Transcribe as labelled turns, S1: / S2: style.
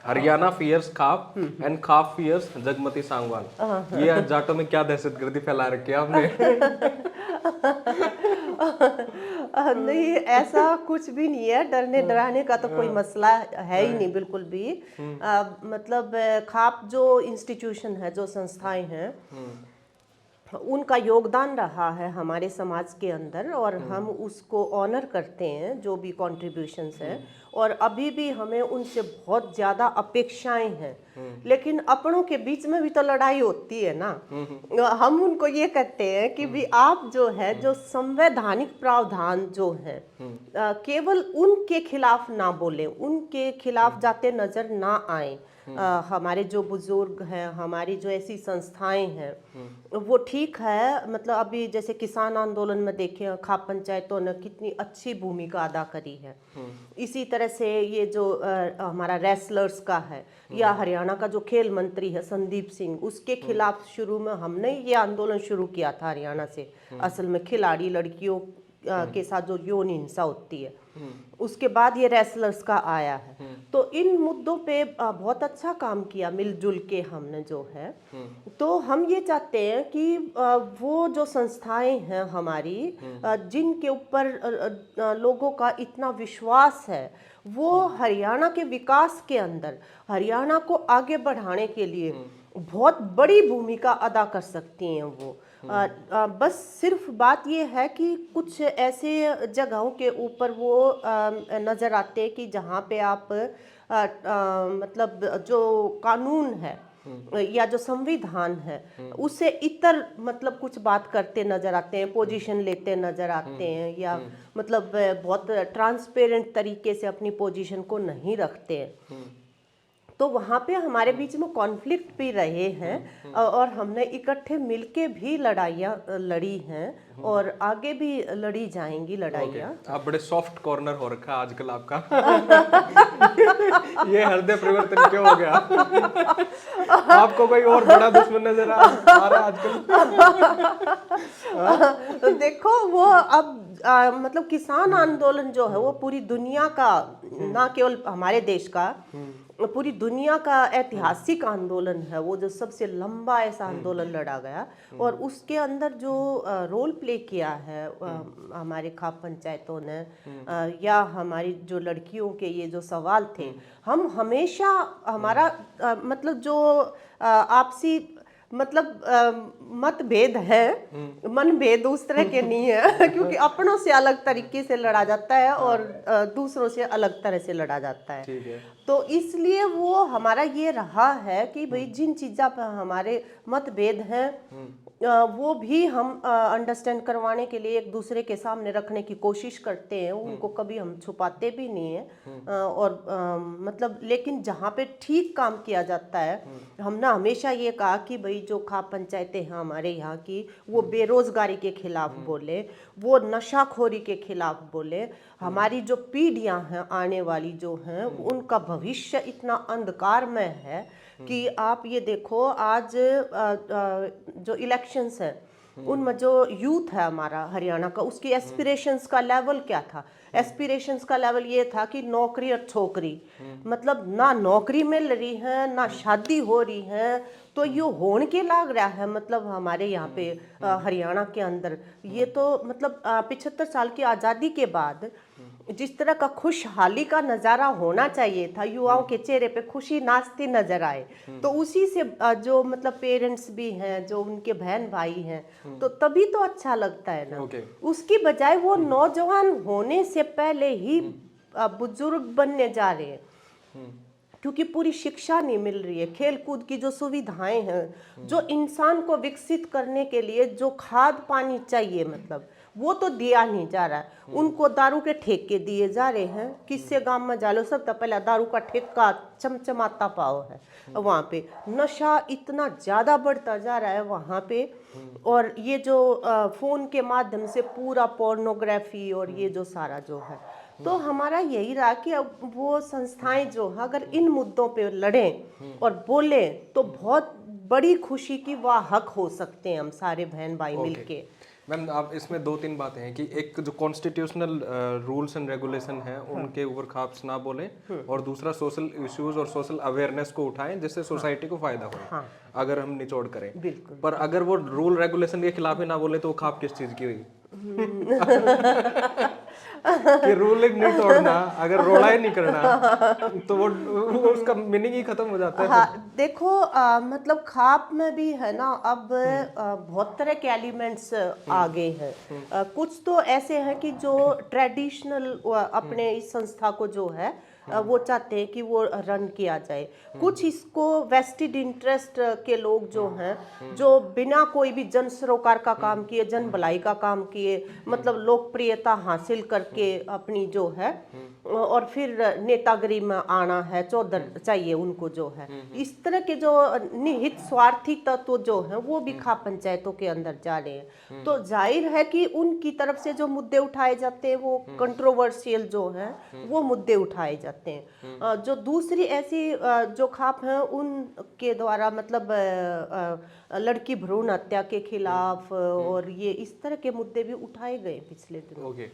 S1: Haryana fears khap and khap fears Jagmati Sangwan. ये जाटों में क्या दहशतगर्दी फैला रखी है आपने?
S2: नहीं, ऐसा कुछ भी नहीं है, डरने डराने का तो कोई मसला है ही नहीं बिल्कुल भी। मतलब खाप जो इंस्टीट्यूशन है, जो संस्थाएं हैं, उनका योगदान रहा है हमारे समाज के अंदर, और हम उसको ऑनर करते हैं जो भी कॉन्ट्रीब्यूशंस हैं, और अभी भी हमें उनसे बहुत ज़्यादा अपेक्षाएं हैं। लेकिन अपनों के बीच में भी तो लड़ाई होती है ना। हम उनको ये कहते हैं कि भी आप जो है, जो संवैधानिक प्रावधान जो है, केवल उनके खिलाफ ना बोले, उनके खिलाफ जाते नजर ना आए। हमारे जो बुजुर्ग हैं, हमारी जो ऐसी संस्थाएं हैं, वो ठीक है। मतलब अभी जैसे किसान आंदोलन में देखें, खाप पंचायतों ने कितनी अच्छी भूमिका अदा करी है। इसी तरह से ये जो हमारा रेसलर्स का है, या हरियाणा का जो खेल मंत्री है संदीप सिंह, उसके खिलाफ शुरू में हमने ये आंदोलन शुरू किया था हरियाणा से। असल में खिलाड़ी लड़कियों के साथ जो यौन हिंसा होती है, उसके बाद ये रेसलर्स का आया है। तो इन मुद्दों पे बहुत अच्छा काम किया मिलजुल के हमने जो है। तो हम ये चाहते हैं कि वो जो संस्थाएं हैं हमारी, जिनके ऊपर लोगों का इतना विश्वास है, वो हरियाणा के विकास के अंदर, हरियाणा को आगे बढ़ाने के लिए बहुत बड़ी भूमिका अदा कर सकती हैं वो। बस सिर्फ बात ये है कि कुछ ऐसे जगहों के ऊपर वो नज़र आते हैं कि जहाँ पे आप मतलब जो कानून है या जो संविधान है, उससे इतर मतलब कुछ बात करते नजर आते हैं, पोजीशन लेते नजर आते हैं, या मतलब बहुत ट्रांसपेरेंट तरीके से अपनी पोजीशन को नहीं रखते हैं। तो वहाँ पे हमारे बीच में कॉन्फ्लिक्ट भी रहे हैं, और हमने इकट्ठे मिलके भी लड़ाइयाँ लड़ी हैं, और आगे भी लड़ी जाएंगी लड़ाइयाँ।
S1: आप बड़े सॉफ्ट कॉर्नर हो रखा है आजकल आपका। ये हृदय परिवर्तन क्यों हो गया? आपको कोई और बड़ा दुश्मन नजर आ रहा है आजकल?
S2: तो देखो, वो अब मतलब किसान आंदोलन जो है वो पूरी दुनिया का, ना केवल हमारे देश का, पूरी दुनिया का ऐतिहासिक आंदोलन है वो, जो सबसे लंबा ऐसा आंदोलन लड़ा गया। और उसके अंदर जो रोल प्ले किया है हमारे खाप पंचायतों ने, या हमारी जो लड़कियों के ये जो सवाल थे, हम हमेशा हमारा मतलब जो आपसी मतलब मतभेद है, मनभेद उस तरह के नहीं है। क्योंकि अपनों से अलग तरीके से लड़ा जाता है, और दूसरों से अलग तरह से लड़ा जाता है।
S1: ठीक है।
S2: तो इसलिए वो हमारा ये रहा है कि भाई जिन चीज़ों पर हमारे मतभेद हैं, वो भी हम अंडरस्टैंड करवाने के लिए एक दूसरे के सामने रखने की कोशिश करते हैं, उनको कभी हम छुपाते भी नहीं हैं। और मतलब लेकिन जहाँ पे ठीक काम किया जाता है, हमने हमेशा ये कहा कि भाई जो खाप पंचायतें हैं हमारे यहाँ की, वो बेरोजगारी के खिलाफ बोले, वो नशाखोरी के खिलाफ बोले। हमारी जो पीढ़ियाँ हैं आने वाली जो हैं, उनका भविष्य इतना अंधकारमय है कि आप ये देखो, आज जो इलेक्शंस हैं उनमें जो यूथ है हमारा हरियाणा का, उसकी एस्पिरेशंस का लेवल क्या था? एस्पिरेशंस का लेवल ये था कि नौकरी और छोकरी, मतलब ना नौकरी मिल रही है, ना शादी हो रही है। तो ये होने के लाग रहा है, मतलब हमारे यहाँ पे हरियाणा के अंदर ये तो मतलब 75 साल की आज़ादी के बाद जिस तरह का खुशहाली का नज़ारा होना चाहिए था, युवाओं के चेहरे पे खुशी नाचती नजर आए, तो उसी से जो मतलब पेरेंट्स भी हैं, जो उनके बहन भाई हैं, तो तभी तो अच्छा लगता है ना। उसकी बजाय वो नौजवान होने से पहले ही बुजुर्ग बनने जा रहे हैं, क्योंकि पूरी शिक्षा नहीं मिल रही है। खेल कूद की जो सुविधाएं हैं, जो इंसान को विकसित करने के लिए जो खाद पानी चाहिए, मतलब वो तो दिया नहीं जा रहा है। उनको दारू के ठेके दिए जा रहे हैं। किससे गांव में जा लो, सब तो पहले दारू का ठेका चमचमाता पाओ है वहाँ पे। नशा इतना ज़्यादा बढ़ता जा रहा है वहाँ पे, और ये जो फ़ोन के माध्यम से पूरा पोर्नोग्राफी और ये जो सारा जो है, तो हमारा यही रहा कि अब वो संस्थाएं जो हैं अगर इन मुद्दों पे लड़ें और बोलें, तो बहुत बड़ी खुशी की वाह हक हो सकते हैं हम सारे बहन भाई मिलके।
S1: मैम आप इसमें दो तीन बातें हैं कि एक जो कॉन्स्टिट्यूशनल रूल्स एंड रेगुलेशन है उनके ऊपर खाप्स ना बोले, और दूसरा सोशल इश्यूज और सोशल अवेयरनेस को उठाएं जिससे सोसाइटी को फायदा हो, अगर हम निचोड़ करें।
S2: बिल्कुल।
S1: पर अगर वो रूल रेगुलेशन के खिलाफ ही ना बोले तो वो खाप किस चीज की हुई? कि रूल नहीं तोड़ना, अगर रोड़ा ही नहीं करना तो वो उसका मीनिंग ही खत्म हो जाता है।
S2: हाँ देखो, मतलब खाप में भी है ना अब बहुत तरह के एलिमेंट्स आ गए हैं। कुछ तो ऐसे हैं कि जो ट्रेडिशनल अपने इस संस्था को जो है वो चाहते हैं कि वो रन किया जाए। कुछ इसको वेस्टेड इंटरेस्ट के लोग जो हैं, जो बिना कोई भी जन सरोकार का काम किए, जन भलाई का काम किए, मतलब लोकप्रियता हासिल करके अपनी जो है और फिर नेतागिरी में आना है, चौधर चाहिए उनको जो है, इस तरह के जो निहित स्वार्थी तत्व जो हैं वो भी खाप पंचायतों के अंदर जा रहे हैं। तो जाहिर है कि उनकी तरफ से जो मुद्दे उठाए जाते हैं वो कंट्रोवर्शियल जो हैं वो मुद्दे उठाए जाते हैं। जो दूसरी ऐसी जो खाप हैं उनके द्वारा मतलब लड़की भ्रूण हत्या के खिलाफ और ये इस तरह के मुद्दे भी उठाए गए पिछले दिनों।
S1: ओके।